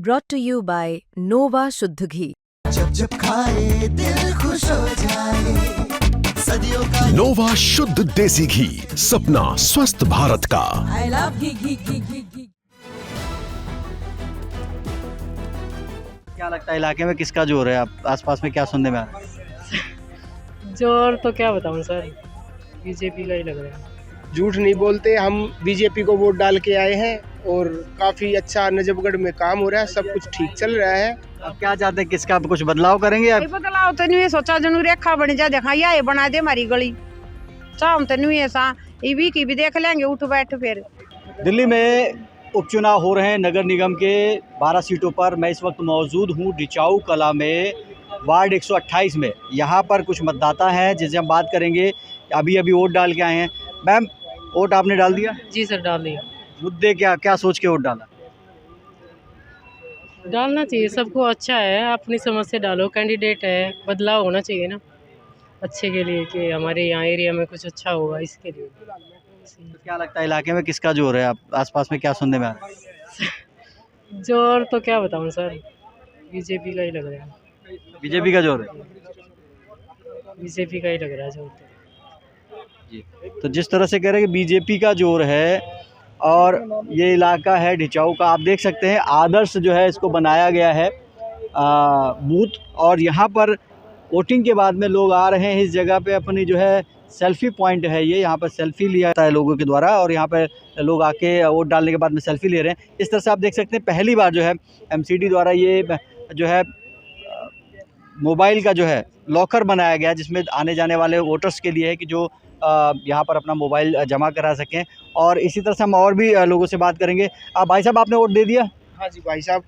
brought to you by Nova शुद्ध घी। जब जब खाए दिल खुश हो जाए, सदियों का नोवा शुद्ध देसी घी, सपना स्वस्थ भारत का। I love घी। क्या लगता है इलाके में किसका जोर है? आप आसपास में क्या सुनने में आ रहा है? जोर तो क्या बताऊं सर, बीजेपी का ही लग रहा है। झूठ नहीं बोलते, हम बीजेपी को वोट डाल के आए हैं और काफ़ी अच्छा नजफगढ़ में काम हो रहा है, सब कुछ ठीक चल रहा है। आप क्या चाहते हैं, किसका आप कुछ बदलाव करेंगे? आप बदलाव तो नहीं सोचा, जनू रेखा बन जा, देखा ये बना दे हमारी गली, चाहम तो नहीं ऐसा ईवी की भी देख लेंगे उठ बैठ। फिर दिल्ली में उपचुनाव हो रहे हैं नगर निगम के 12 सीटों पर। मैं इस वक्त मौजूद हूँ डिचाऊ कला में, वार्ड 128 में। यहाँ पर कुछ मतदाता हैं जिनसे हम बात करेंगे। अभी वोट डाल के आए हैं। मैम, वोट आपने डाल दिया? जी सर, डाल दिया। मुद्दे क्या सोच के वोट डाला? डालना चाहिए, सबको अच्छा है, अपनी समझ से डालो। कैंडिडेट है, बदलाव होना चाहिए ना अच्छे के लिए, कि हमारे यहाँ एरिया में कुछ अच्छा होगा, इसके लिए। तो क्या लगता है इलाके में किसका जोर है? आप आसपास में क्या सुनने में आ रहा है? जोर तो क्या बताऊं सर, बीजेपी का ही लग रहा है। बीजेपी का जोर है? बीजेपी का ही लग रहा है जोर तो। जी, तो जिस तरह से कह रहे हैं कि बीजेपी का जोर है, और ये इलाका है ढिचाऊ का, आप देख सकते हैं आदर्श जो है इसको बनाया गया है बूथ। और यहाँ पर वोटिंग के बाद में लोग आ रहे हैं इस जगह पे, अपनी जो है सेल्फी पॉइंट है ये, यहाँ पर सेल्फी लिया जाता है लोगों के द्वारा, और यहाँ पर लोग आके वोट डालने के बाद में सेल्फी ले रहे हैं। इस तरह से आप देख सकते हैं पहली बार जो है एमसीडी द्वारा ये जो है मोबाइल का जो है लॉकर बनाया गया, जिसमें आने जाने वाले वोटर्स के लिए है कि जो यहाँ पर अपना मोबाइल जमा करा सकें। और इसी तरह से हम और भी लोगों से बात करेंगे। भाई साहब, आपने वोट दे दिया? हाँ जी भाई साहब,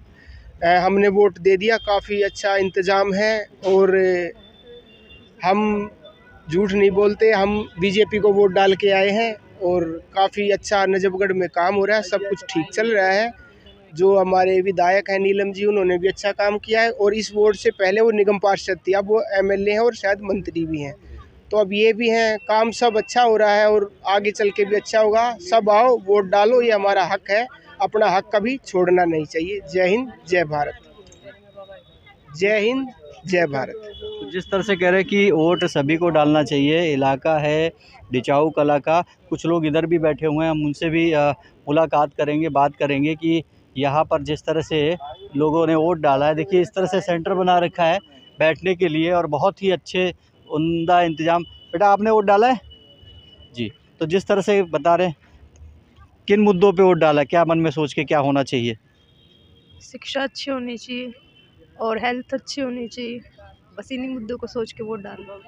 हमने वोट दे दिया, काफ़ी अच्छा इंतज़ाम है। और हम झूठ नहीं बोलते, हम बीजेपी को वोट डाल के आए हैं और काफ़ी अच्छा नजफगढ़ में काम हो रहा है, सब कुछ ठीक चल रहा है। जो हमारे विधायक हैं नीलम जी, उन्होंने भी अच्छा काम किया है। और इस वोट से पहले वो निगम पार्षद थी, अब वो एमएलए हैं और शायद मंत्री भी हैं, तो अब ये भी हैं। काम सब अच्छा हो रहा है और आगे चल के भी अच्छा होगा। सब आओ, वोट डालो, ये हमारा हक है, अपना हक कभी छोड़ना नहीं चाहिए। जय हिंद, जय भारत। जय हिंद, जय भारत। तो जिस तरह से कह रहे हैं कि वोट सभी को डालना चाहिए, इलाका है डिचाऊ कला का, कुछ लोग इधर भी बैठे हुए हैं, हम उनसे भी मुलाकात करेंगे, बात करेंगे कि यहाँ पर जिस तरह से लोगों ने वोट डाला है। देखिए, इस तरह से सेंटर बना रखा है बैठने के लिए, और बहुत ही अच्छे उम्दा इंतज़ाम। बेटा, आपने वोट डाला है? जी, तो जिस तरह से बता रहे हैं, किन मुद्दों पे वोट डाला, क्या मन में सोच के क्या होना चाहिए? शिक्षा अच्छी होनी चाहिए और हेल्थ अच्छी होनी चाहिए, बस इन्हीं मुद्दों को सोच के वोट डालना।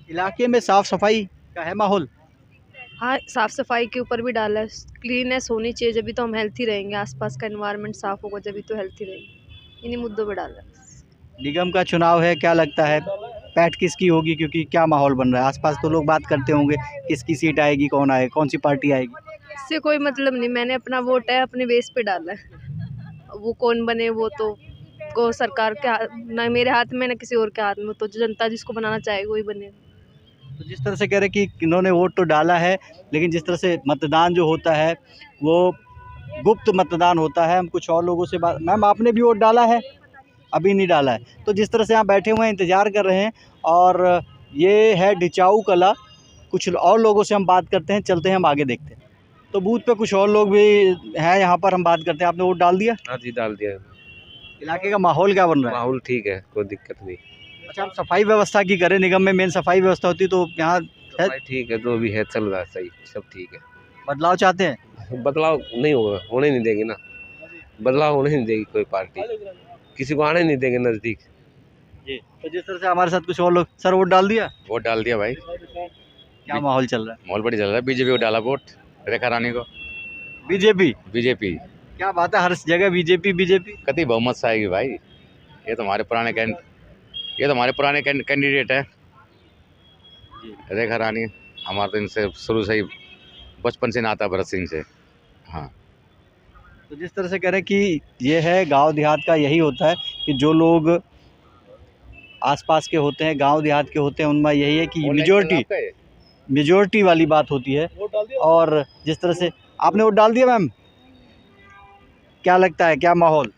इलाके में साफ़ सफाई का है माहौल? हाँ, साफ़ सफाई के ऊपर भी डाला है, क्लीननेस होनी चाहिए, जब भी तो हम हेल्थी रहेंगे, आसपास का एनवायरनमेंट साफ़ होगा जब भी तो हेल्थी रहेंगे। इन्हीं मुद्दों पे डाला है। निगम का चुनाव है, क्या लगता है पैठ किसकी होगी? क्योंकि क्या माहौल बन रहा है, आसपास तो लोग बात करते होंगे किसकी सीट आएगी, कौन आएगा, कौन सी पार्टी आएगी। इससे कोई मतलब नहीं, मैंने अपना वोट है अपने बेस पे डाला है। वो कौन बने वो तो को सरकार के ना मेरे हाथ में ना किसी और के हाथ में, तो जनता जिसको बनाना चाहेगी वही बने। तो जिस तरह से कह रहे हैं कि इन्होंने वोट तो डाला है, लेकिन जिस तरह से मतदान जो होता है वो गुप्त मतदान होता है। हम कुछ और लोगों से बात। मैम, आपने भी वोट डाला है? अभी नहीं डाला है। तो जिस तरह से यहाँ बैठे हुए हैं, इंतज़ार कर रहे हैं, और ये है डिचाऊ कला। कुछ और लोगों से हम बात करते हैं, चलते हैं, हम आगे देखते हैं। तो बूथ पे कुछ और लोग भी हैं, यहाँ पर हम बात करते हैं। आपने वोट डाल दिया? हाँ जी, डाल दिया। इलाके का माहौल क्या बन रहा है? माहौल ठीक है, कोई दिक्कत नहीं। अच्छा, हम सफाई व्यवस्था की करें, निगम में मेन सफाई व्यवस्था होती तो यहाँ है? ठीक है, जो भी है चल रहा है सही, सब ठीक है। बदलाव चाहते हैं? बदलाव नहीं होगा, होने नहीं देंगे ना, बदलाव होने नहीं देगी कोई पार्टी, किसी को आने नहीं देंगे नज़दीक जी। तो जिस तरह से हमारे साथ कुछ और लोग। सर, वोट डाल दिया? वोट डाल दिया भाई। क्या माहौल चल रहा है? माहौल बढ़िया चल रहा है। बीजेपी को डाला वोट, रेखा रानी को। बीजेपी क्या बात है, हर जगह बीजेपी। कति बहुमत से आएगी भाई, ये तो हमारे पुराने कैंडिडेट है रेखा रानी। हमारा तो इनसे शुरू से ही बचपन से नाता भरत सिंह से। हाँ, तो जिस तरह से कह रहे हैं कि ये है गांव देहात का, यही होता है कि जो लोग आसपास के होते हैं, गांव देहात के होते हैं, उनमें यही है कि मेजॉरिटी वाली बात होती है। और जिस तरह से आपने वोट डाल दिया मैम, क्या लगता है, क्या माहौल?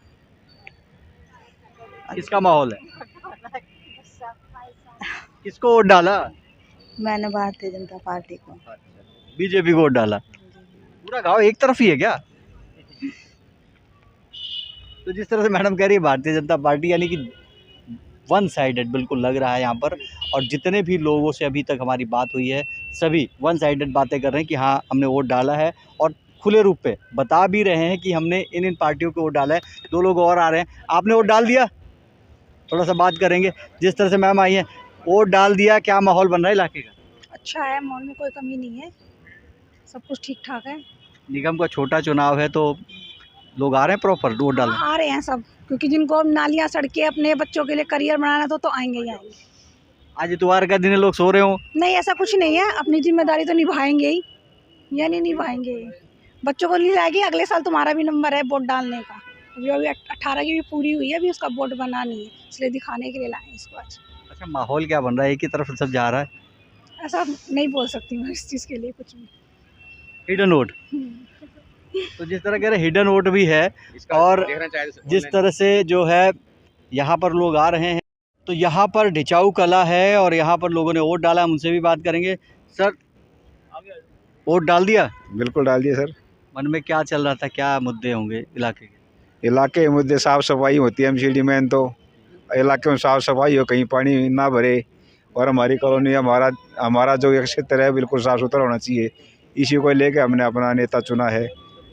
किसका माहौल है? किसको वोट डाला? मैंने भारतीय जनता पार्टी को। बीजेपी को वोट डाला। पूरा गांव एक तरफ ही है क्या? तो जिस तरह से मैडम कह रही है भारतीय जनता पार्टी, यानी कि वन साइडेड बिल्कुल लग रहा है यहाँ पर। और जितने भी लोगों से अभी तक हमारी बात हुई है सभी वन साइडेड बातें कर रहे हैं कि हाँ हमने वोट डाला है, और खुले रूप पे बता भी रहे हैं कि हमने इन पार्टियों को वोट डाला है। दो लोग और आ रहे हैं, आपने वोट डाल दिया? थोड़ा सा बात करेंगे। जिस तरह से मैम आई हैं, वोट डाल दिया, क्या माहौल बन रहा है इलाके का? अच्छा है, माहौल में कोई कमी नहीं है, सब कुछ ठीक ठाक है। निगम का छोटा चुनाव है तो लोग आ रहे हैं प्रॉपर वोट डालने? आ रहे हैं सब, क्योंकि जिनको नालियाँ सड़कें अपने बच्चों के लिए करियर बनाना तो आएंगे ही आएंगे। आज इतवार का दिन है, लोग सो रहे हो? नहीं, ऐसा कुछ नहीं है, अपनी जिम्मेदारी तो निभाएंगे ही, या नहीं निभाएंगे। बच्चों को ले जाएगी, अगले साल तुम्हारा भी नंबर है वोट डालने का। अभी 18 की भी पूरी हुई है, अभी उसका वोट बनानी है, इसलिए दिखाने के लिए लाए इसको आज। अच्छा, माहौल क्या बन रहा है? एक ही तरफ सब जा रहा है? ऐसा नहीं बोल सकती मैं इस चीज़ के लिए कुछ भी। हिडन वोट, तो जिस तरह कह रहे हिडन वोट भी है, और जिस तरह से जो है यहाँ पर लोग आ रहे हैं, तो यहाँ पर ढिचाऊ कला है और यहाँ पर लोगों ने वोट डाला। हम उनसे भी बात करेंगे। सर, वोट डाल दिया? बिल्कुल डाल दिया सर। मन में क्या चल रहा था, क्या मुद्दे होंगे इलाके के? इलाके के मुद्दे साफ़ सफाई होती है एमसीडी में, तो इलाके में साफ़ सफाई हो, कहीं पानी ना भरे, और हमारी कॉलोनी हमारा जो एक क्षेत्र है बिल्कुल साफ़ सुथरा होना चाहिए। इसी को लेके हमने अपना नेता चुना है।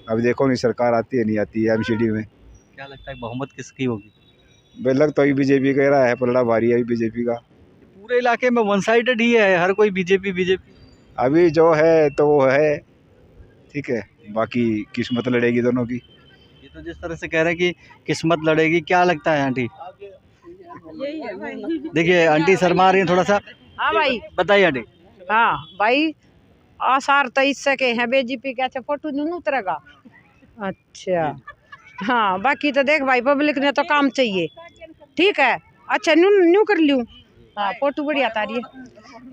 अब देखो नहीं सरकार आती है नहीं आती है एमसीडी में। क्या लगता है बहुमत किसकी होगी? बेलग तो अभी बीजेपी कह रहा है, पलड़ा भारी है बीजेपी का। पूरे इलाके में वन साइडेड ही है, हर कोई बीजेपी। अभी जो है तो वो है, ठीक है, बाकी किस्मत लड़ेगी दोनों की। ये तो जिस तरह से कह रहे हैं कि किस्मत लड़ेगी, क्या लगता है आंटी? देखिए आंटी शर्मा रही है थोड़ा सा। हाँ भाई, बताइए आंटी। हाँ भाई, आसार 23 के हैं, बीजेपी का फोटो नहीं उतरेगा। अच्छा, हाँ, बाकी तो देख भाई, पब्लिक ने तो काम चाहिए, ठीक है। अच्छा, न्यू कर लूँ? हाँ, फोटो बढ़िया तारी है।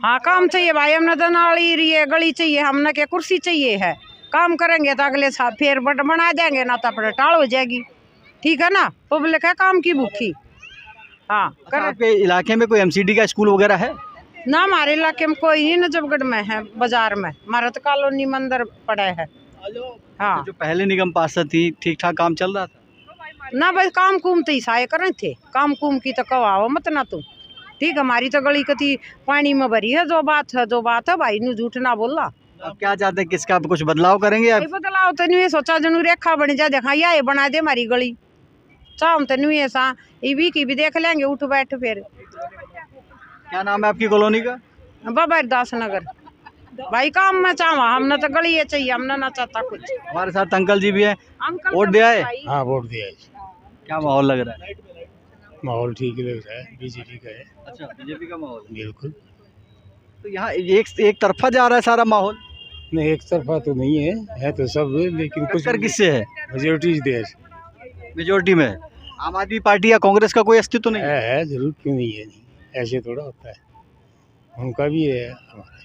हाँ, काम चाहिए भाई, हमने तो नाली रही है, गली चाहिए, हमने क्या कुर्सी चाहिए है। काम करेंगे तो अगले साल फिर बना देंगे, ना तो अपने टाल हो जाएगी, ठीक है ना। पब्लिक है काम की भूखी। हाँ, अच्छा, आपके इलाके में कोई एमसीडी का स्कूल वगैरह है? ना, हमारे इलाके में कोई नहीं, नजफगढ़ में है, बाजार में हमारा तो कॉलोनी मंदिर पड़ा है। हाँ, तो जो पहले निगम पार्षद थी, ठीक ठाक काम चल रहा था? ना भाई, काम कुम तो ईसाए करे थे, काम कुम की तो कवाओ मत ना तुम, ठीक। हमारी तो गली कती पानी में भरी है, जो बात है भाई, नू झूठ ना बोला। अब क्या चाहते हैं, किसका आप कुछ बदलाव करेंगे? आप बदलाव तो नहीं सोचा, जनू रेखा बन जा, देखा ये बना दे हमारी गली, चाम तो नहीं ऐसा, ये की भी देख लेंगे, उठ बैठ फिर। क्या नाम है आपकी कॉलोनी का? बाबा दास नगर। भाई काम में चाहवा, हमने तो गली ये चाहिए, हमने ना चाहता कुछ। हमारे साथ अंकल जी भी हैं, अंकल वोट दिया है? हाँ, वोट दिया है। क्या माहौल लग रहा है? माहौल ठीक लग रहा है, बीजेपी का है। अच्छा, बीजेपी का माहौल? बिल्कुल। तो यहाँ एक तरफा जा रहा है सारा माहौल? नहीं, एक तरफा तो नहीं है तो सब, लेकिन कुछ टक्कर किससे है? मेजोरिटी देश मेजोरिटी में आम आदमी पार्टी या कांग्रेस का कोई अस्तित्व नहीं है। जरूर क्यों नहीं है, नहीं ऐसे थोड़ा होता है, उनका भी है हमारा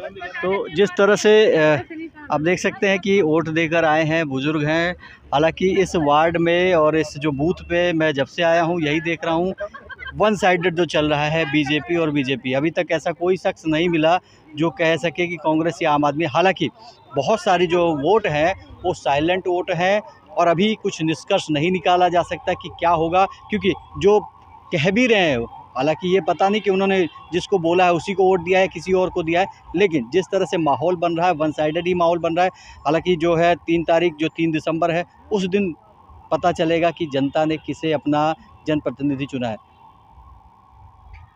भी। तो जिस तरह से आप देख सकते हैं कि वोट देकर आए हैं, बुजुर्ग हैं। हालांकि इस वार्ड में और इस जो बूथ पे मैं जब से आया हूं यही देख रहा हूं, वन साइडेड जो चल रहा है बीजेपी और बीजेपी। अभी तक ऐसा कोई शख्स नहीं मिला जो कह सके कि कांग्रेस या आम आदमी। हालांकि बहुत सारी जो वोट हैं वो साइलेंट वोट हैं और अभी कुछ निष्कर्ष नहीं निकाला जा सकता कि क्या होगा, क्योंकि जो कह भी रहे हैं, हालांकि ये पता नहीं कि उन्होंने जिसको बोला है उसी को वोट दिया है, किसी और को दिया है। लेकिन जिस तरह से माहौल बन रहा है, वन साइडेड ही माहौल बन रहा है। हालांकि जो है 3 तारीख, जो 3 दिसंबर है, उस दिन पता चलेगा कि जनता ने किसे अपना जनप्रतिनिधि चुना है।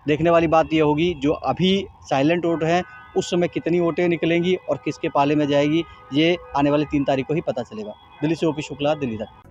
देखने वाली बात ये होगी, जो अभी साइलेंट वोट है उस समय कितनी वोटें निकलेंगी और किसके पाले में जाएगी, ये आने वाले 3 तारीख को ही पता चलेगा। दिल्ली से ओपी शुक्ला, दिल्ली तक।